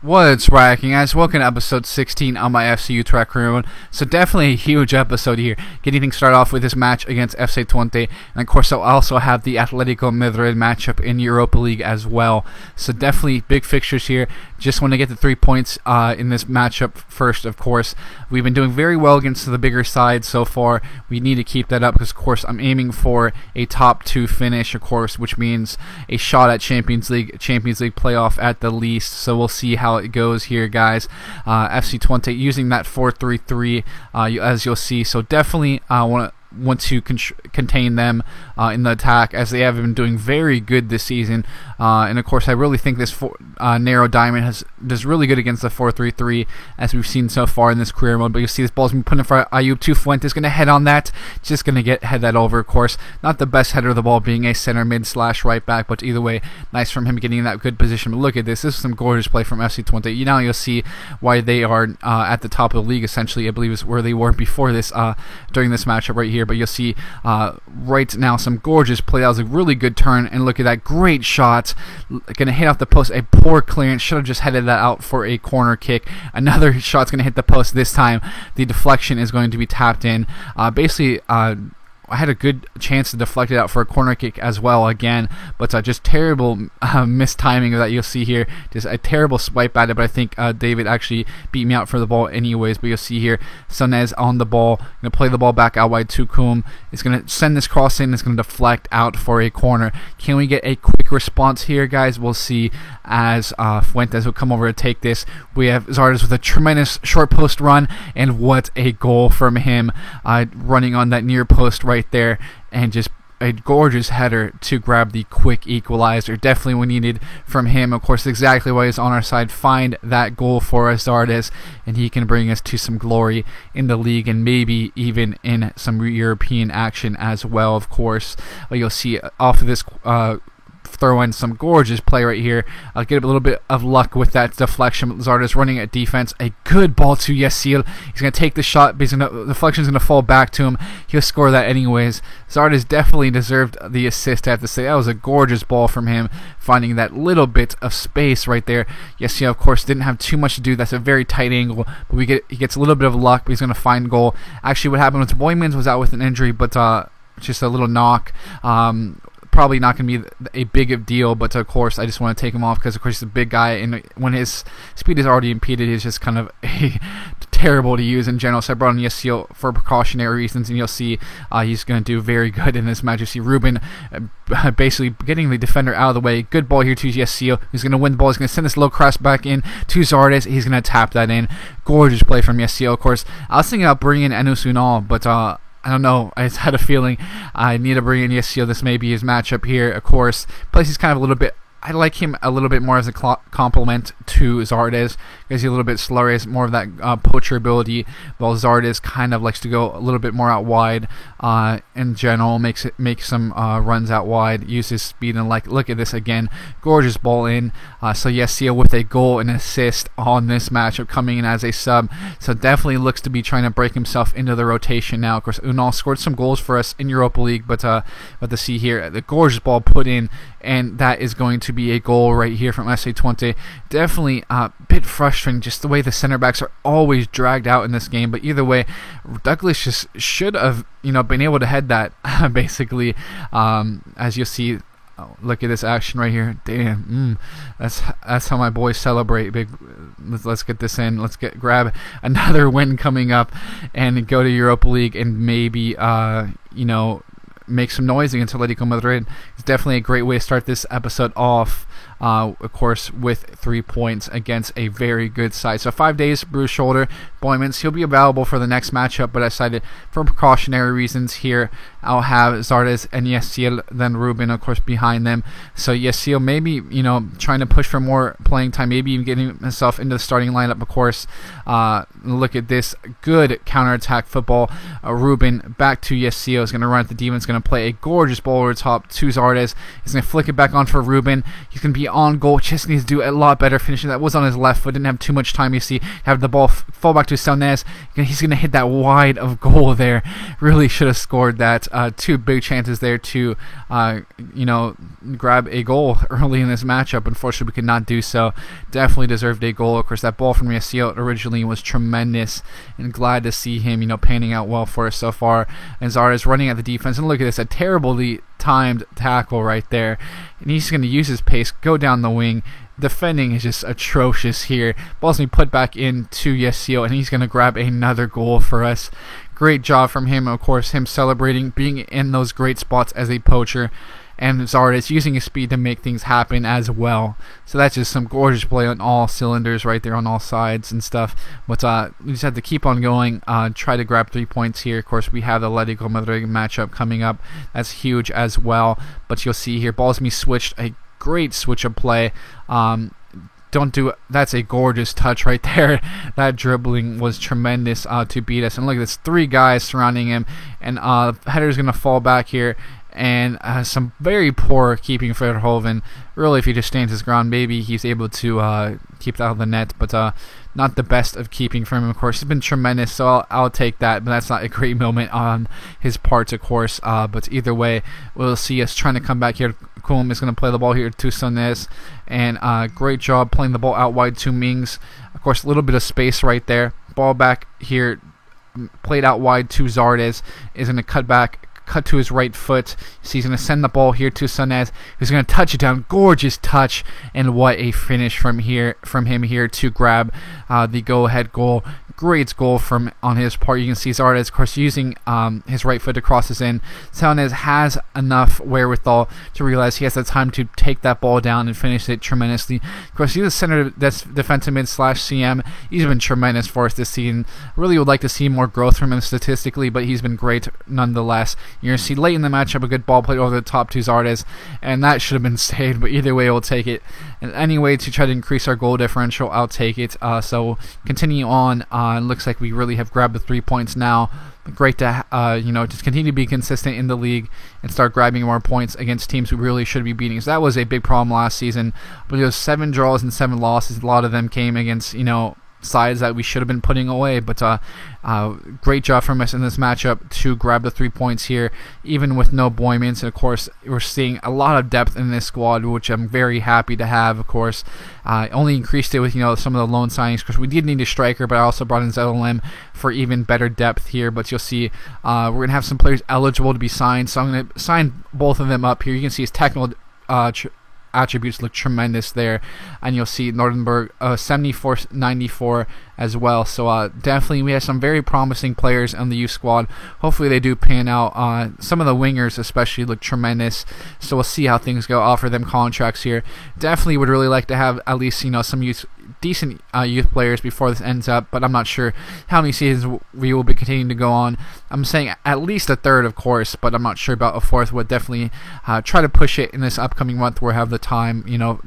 What's racking, guys? Welcome to episode 16 on my FC Utrecht career mode. So definitely a huge episode here. Getting things started off with this match against FC Twente, and of course I'll also have the Atletico Madrid matchup in Europa League as well. So definitely big fixtures here. Just want to get the 3 points in this matchup first, of course. We've been doing very well against the bigger sides so far. We need to keep that up because, of course, I'm aiming for a top 2 finish, of course, which means a shot at Champions League playoff at the least. So we'll see how it goes here, guys. FC Twente using that 4-3-3 as you'll see. So definitely want to contain them in the attack, as they have been doing very good this season. And of course, I really think this narrow diamond does really good against the 4-3-3, as we've seen so far in this career mode. But you see this ball's been put in front of Ayub to Fuentes, going to head on that, just going to head that over. Of course, not the best header of the ball, being a center mid / right back, but either way, nice from him getting in that good position. But look at this. This is some gorgeous play from FC Twente. You'll see why they are at the top of the league, essentially. I believe is where they were before this, during this matchup right here. But you'll see right now some gorgeous play. That was a really good turn, and look at that great shot. Going to hit off the post. A poor clearance. Should have just headed that out for a corner kick. Another shot's going to hit the post. This time the deflection is going to be tapped in. Basically, I had a good chance to deflect it out for a corner kick as well again, but just terrible mistiming of that. You'll see here, just a terrible swipe at it, but I think David actually beat me out for the ball anyways. But you'll see here, Sonez on the ball, going to play the ball back out wide to Kum. It's going to send this cross in, it's going to deflect out for a corner. Can we get a quick response here, guys? We'll see, as Fuentes will come over to take this. We have Zardes with a tremendous short post run, and what a goal from him, running on that near post right there, and just a gorgeous header to grab the quick equalizer. Definitely what we needed from him. Of course, exactly why he's on our side. Find that goal for us, Zardes, and he can bring us to some glory in the league and maybe even in some European action as well, of course. You'll see off of this throw in some gorgeous play right here. I'll get a little bit of luck with that deflection. Zardes running at defense. A good ball to Yasil. He's going to take the shot, but the deflection's going to fall back to him. He'll score that anyways. Zardes definitely deserved the assist, I have to say. That was a gorgeous ball from him, finding that little bit of space right there. Yasil, of course, didn't have too much to do. That's a very tight angle, but he gets a little bit of luck, but he's going to find goal. Actually, what happened was Boymans was out with an injury, but just a little knock. Probably not going to be a big of deal, but of course I just want to take him off because of course he's a big guy, and when his speed is already impeded, he's just kind of terrible to use in general. So I brought in Yasil for precautionary reasons, and you'll see he's going to do very good in this match. You see Ruben basically getting the defender out of the way. Good ball here to Yasil. He's going to win the ball. He's going to send this low cross back in to Zardes. He's going to tap that in. Gorgeous play from Yasil. Of course, I was thinking about bringing in Enes Unal, but I don't know. I just had a feeling I need to bring in Yasil. This may be his matchup here, of course. Plus, he's kind of a little bit... I like him a little bit more as a complement to Zardes, because he's a little bit slower. He has more of that poacher ability, while Zardes kind of likes to go a little bit more out wide in general, make some runs out wide, use his speed, and look at this again. Gorgeous ball in. So Yasil with a goal and assist on this matchup, coming in as a sub. So definitely looks to be trying to break himself into the rotation now. Of course, Unal scored some goals for us in Europa League, but to see here, the gorgeous ball put in, and that is going to be a goal right here from FC Twente. Definitely a bit frustrating, just the way the center backs are always dragged out in this game. But either way, Douglas just should have been able to head that basically, as you'll see. Oh, look at this action right here. Damn, that's how my boys celebrate. Big. Let's get this in. Grab another win coming up and go to Europa League and maybe make some noise against Atletico Madrid. It's definitely a great way to start this episode off, of course, with 3 points against a very good side. So 5 days, bruised shoulder. Boymans, he'll be available for the next matchup, but I decided for precautionary reasons here, I'll have Zardes and Yasil, then Ruben, of course, behind them. So Yasil maybe, trying to push for more playing time, maybe even getting himself into the starting lineup, of course. Look at this good counterattack football. Ruben back to Yasil, is going to run at the demons, going to play a gorgeous ball over the top to Zardes. He's going to flick it back on for Ruben. He's going to be on goal. Just needs to do a lot better finishing. That was on his left foot. Didn't have too much time. You see, have the ball fall back to Selnez. He's going to hit that wide of goal there. Really should have scored that. Two big chances there to, grab a goal early in this matchup. Unfortunately, we could not do so. Definitely deserved a goal. Of course, that ball from Yasiel originally was tremendous, and glad to see him, panning out well for us so far. And Zardes running at the defense, and look at this, a terribly timed tackle right there, and he's going to use his pace, go down the wing. Defending is just atrocious here. Ball's going to be put back into Yasiel, and he's going to grab another goal for us. Great job from him. Of course, him celebrating, being in those great spots as a poacher, and Zardes using his speed to make things happen as well. So that's just some gorgeous play on all cylinders right there on all sides and stuff. But we just had to keep on going, try to grab 3 points here. Of course, we have the Atletico Madrid matchup coming up. That's huge as well. But you'll see here, ball's going to be switched. A great switch of play. That's a gorgeous touch right there. That dribbling was tremendous to beat us. And look at this, 3 guys surrounding him, and header's going to fall back here. And some very poor keeping for Verhoeven. Really, if he just stands his ground, maybe he's able to keep that out of the net. But not the best of keeping from him, of course. He's been tremendous, so I'll take that. But that's not a great moment on his part, of course. But either way, we'll see us trying to come back here. Coulomb is going to play the ball here to Sonez. And great job playing the ball out wide to Mings. Of course, a little bit of space right there. Ball back here, played out wide to Zardes. Is going to cut to his right foot. So he's going to send the ball here to Sonez, who's going to touch it down. Gorgeous touch, and what a finish from him here to grab the go-ahead goal. Great goal on his part. You can see Zardes, of course, using his right foot to cross this in. Sonez has enough wherewithal to realize he has the time to take that ball down and finish it tremendously. Of course, he's a center defensive mid / CM. He's been tremendous for us this season. Really would like to see more growth from him statistically, but he's been great nonetheless. You're going to see late in the matchup a good ball played over the top to Zardes, and that should have been saved, but either way, we'll take it. And any way to try to increase our goal differential, I'll take it. So continue on. It looks like we really have grabbed the 3 points now. Great to just continue to be consistent in the league and start grabbing more points against teams we really should be beating. So that was a big problem last season. But it was 7 draws and 7 losses. A lot of them came against sides that we should have been putting away, but great job from us in this matchup to grab the 3 points here, even with no Boymans. And of course, we're seeing a lot of depth in this squad, which I'm very happy to have. Of course, only increased it with some of the loan signings, because we did need a striker, but I also brought in ZLM for even better depth here. But you'll see we're gonna have some players eligible to be signed, so I'm gonna sign both of them up here. You can see his technical attributes look tremendous there, and you'll see Nordenberg 74-94 as well. So definitely we have some very promising players on the youth squad. Hopefully they do pan out. Some of the wingers especially look tremendous, so we'll see how things go. Offer them contracts here. Definitely would really like to have at least some decent youth players before this ends up, but I'm not sure how many seasons we will be continuing to go on. I'm saying at least a third, of course, but I'm not sure about a fourth. We'll definitely try to push it in this upcoming month where I have the time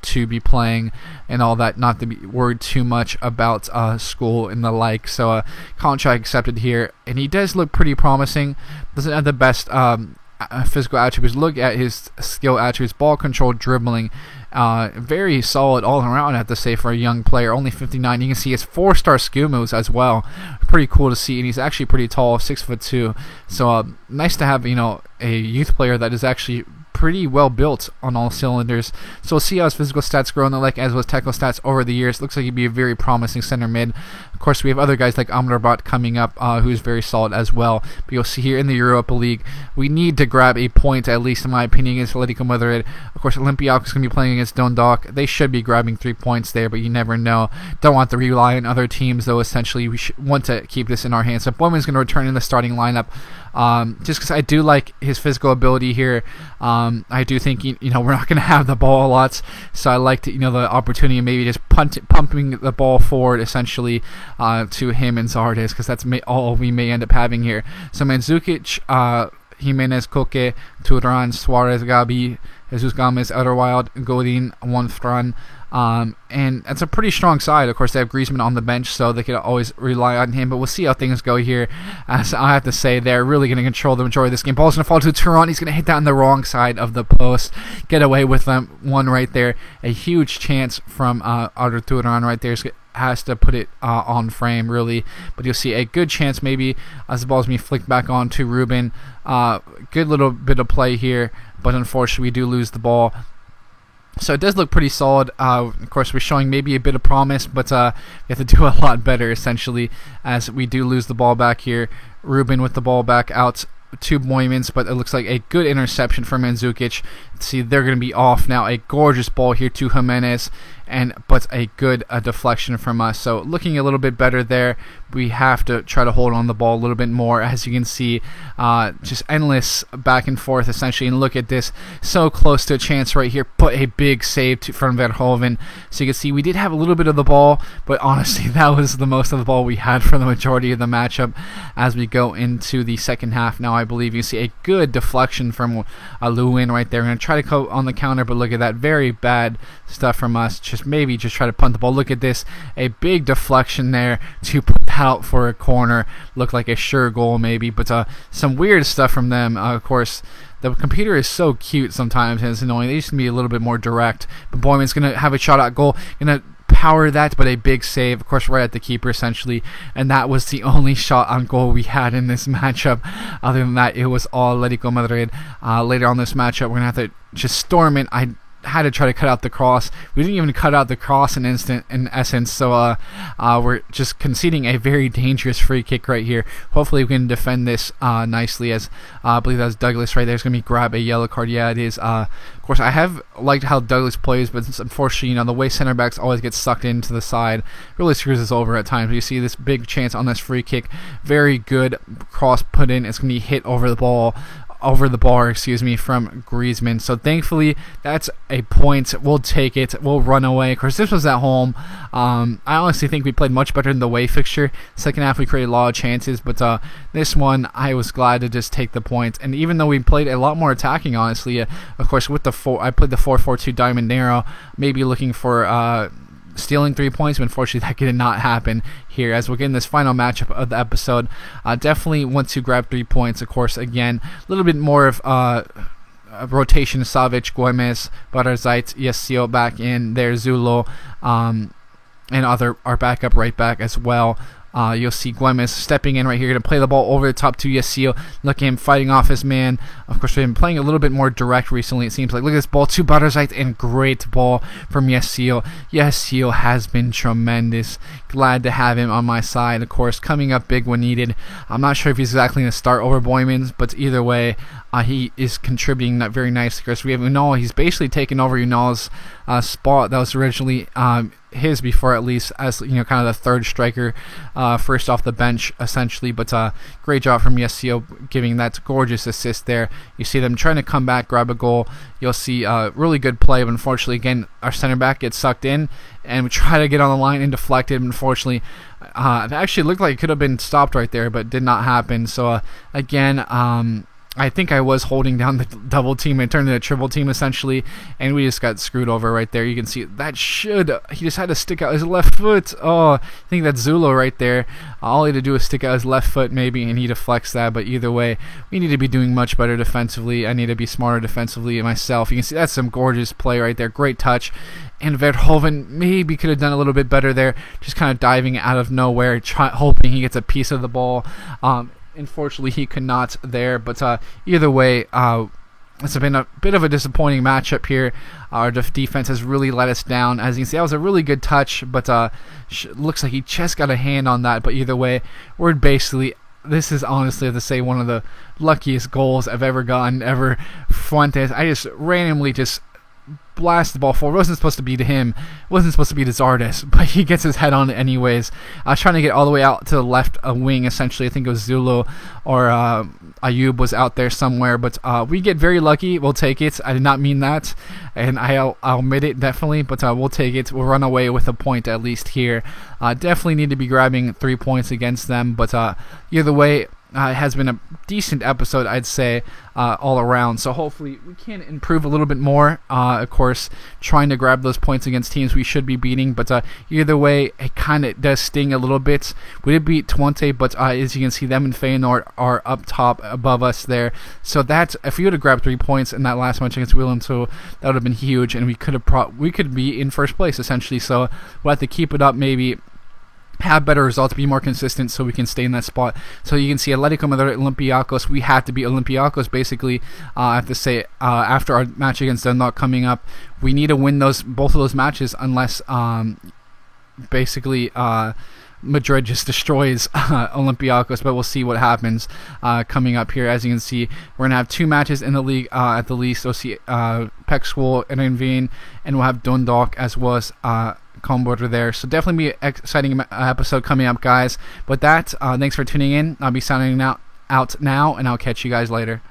to be playing and all that, not to be worried too much about school and the like. So contract accepted here, and he does look pretty promising. Doesn't have the best physical attributes. Look at his skill attributes: ball control, dribbling, very solid all around, I have to say, for a young player. Only 59. You can see his 4-star skill moves as well. Pretty cool to see, and he's actually pretty tall, 6'2". So nice to have a youth player that is actually pretty well built on all cylinders. So we'll see how his physical stats grow in the like, as well as technical stats over the years. Looks like he'd be a very promising center mid. Of course, we have other guys like Amrabat coming up, who's very solid as well. But you'll see here in the Europa League, we need to grab a point, at least in my opinion, against Atletico Madrid. Of course, Olympiacos is going to be playing against Dundalk. They should be grabbing 3 points there, but you never know. Don't want to rely on other teams, though. Essentially, we want to keep this in our hands. So Bowman's going to return in the starting lineup. Just because I do like his physical ability here. I do think we're not going to have the ball a lot, so I like to the opportunity of maybe just pumping the ball forward essentially to him and Zardes, because that's all we may end up having here. So Mandzukic, Jimenez, Koke, Turan, Suarez, Gabi, Jesus Gomez, Outerwild, Godin, Juanfran. And that's a pretty strong side. Of course, they have Griezmann on the bench, so they can always rely on him. But we'll see how things go here. As I have to say, they're really going to control the majority of this game. Ball's going to fall to Turan. He's going to hit that on the wrong side of the post. Get away with them. One right there. A huge chance from Artur Turan right there. Has to put it on frame, really. But you'll see a good chance maybe as the ball's being flicked back on to Ruben. Good little bit of play here, but unfortunately we do lose the ball. So it does look pretty solid. Of course, we're showing maybe a bit of promise, but we have to do a lot better, essentially, as we do lose the ball back here. Ruben with the ball back out to Boymans, but it looks like a good interception from Mandzukic. See, they're going to be off now. A gorgeous ball here to Jimenez, but a good deflection from us. So looking a little bit better there. We have to try to hold on the ball a little bit more. As you can see, just endless back and forth, essentially. And look at this. So close to a chance right here. But a big save from Verhoeven. So you can see we did have a little bit of the ball, but honestly, that was the most of the ball we had for the majority of the matchup as we go into the second half. Now, I believe you see a good deflection from Lewin right there. We're going to try to go on the counter, but look at that. Very bad stuff from us. Maybe just try to punt the ball. Look at this. A big deflection there to put out for a corner. Looked like a sure goal maybe, but some weird stuff from them. Of course, the computer is so cute sometimes and it's annoying. They used to be a little bit more direct. But Boyman's going to have a shot at goal. Going to power that, but a big save, of course, right at the keeper essentially. And that was the only shot on goal we had in this matchup. Other than that, it was all Atletico Madrid. Later on this matchup, we're going to have to just storm it. I had to try to cut out the cross. We didn't even cut out the cross in essence, so we're just conceding a very dangerous free kick right here. Hopefully we can defend this nicely, as I believe that's Douglas right there. It's going to be grab a yellow card. Yeah, it is. Of course, I have liked how Douglas plays, but unfortunately, the way center backs always get sucked into the side really screws us over at times. You see this big chance on this free kick. Very good cross put in. It's going to be hit over the bar, from Griezmann. So thankfully, that's a point. We'll take it. We'll run away. Of course, this was at home. I honestly think we played much better in the away fixture. Second half, we created a lot of chances, but this one, I was glad to just take the point. And even though we played a lot more attacking, honestly, of course, with I played the 4-4-2 Diamond Narrow, maybe looking for stealing 3 points, but unfortunately that did not happen here as we're getting this final matchup of the episode. Definitely want to grab 3 points, of course. Again, a little bit more of rotation. Savic, Gomez, Barazait, Yesio back in there, Zulo, and our backup right back as well. You'll see Gomez stepping in right here, going to play the ball over the top to Yesio. Look at him fighting off his man. Of course, we've been playing a little bit more direct recently, it seems like. Look at this ball to Barazait, and great ball from Yesio. Yesio has been tremendous. Glad to have him on my side, of course, coming up big when needed. I'm not sure if he's exactly going to start over Boymans, but either way, he is contributing that very nicely. Of course, we have Unal. He's basically taken over Unal's spot that was originally his before, at least as kind of the third striker, first off the bench essentially. But great job from Yesio giving that gorgeous assist there. You see them trying to come back, grab a goal. You'll see really good play, but unfortunately again our center back gets sucked in and we try to get on the line and deflected. Unfortunately, it actually looked like it could have been stopped right there, but did not happen. So again, I think I was holding down the double team and turned into a triple team essentially, and we just got screwed over right there. You can see that he just had to stick out his left foot. Oh, I think that's Zulo right there. All he had to do is stick out his left foot maybe, and he deflects that. But either way, we need to be doing much better defensively. I need to be smarter defensively myself. You can see that's some gorgeous play right there. Great touch. And Verhoeven maybe could have done a little bit better there, just kind of diving out of nowhere, hoping he gets a piece of the ball. Unfortunately, he could not there, but either way, it's been a bit of a disappointing matchup here. Our defense has really let us down. As you can see, that was a really good touch, but looks like he just got a hand on that. But either way, this is honestly, to say, one of the luckiest goals I've ever gotten, ever. Fuentes, I just randomly blast the ball forward. It wasn't supposed to be to him. It wasn't supposed to be to Zardes, but he gets his head on it anyways. I was trying to get all the way out to the left wing, essentially. I think it was Zulo or Ayub was out there somewhere, but we get very lucky. We'll take it. I did not mean that, and I'll admit it, definitely, but we'll take it. We'll run away with a point at least here. Definitely need to be grabbing 3 points against them, but either way, It has been a decent episode, I'd say, all around. So hopefully we can improve a little bit more. Of course, trying to grab those points against teams we should be beating. But either way, it kind of does sting a little bit. We did beat Twente, but as you can see, them and Feyenoord are up top above us there. So that's, if we would have grabbed 3 points in that last match against Willem II, that would have been huge, and we could be in first place essentially. So we'll have to keep it up, maybe have better results, be more consistent, so we can stay in that spot. So you can see Atletico Madrid, Olympiacos. We had to beat Olympiacos basically. I have to say, after our match against Dundalk coming up, we need to win both of those matches, unless basically Madrid just destroys Olympiacos. But we'll see what happens coming up here. As you can see, we're gonna have 2 matches in the league at the least. We'll see Pek Zwolle and Veen, and we'll have Dundalk as well as Comborder there. So definitely be an exciting episode coming up, guys. With that, thanks for tuning in. I'll be signing out now, and I'll catch you guys later.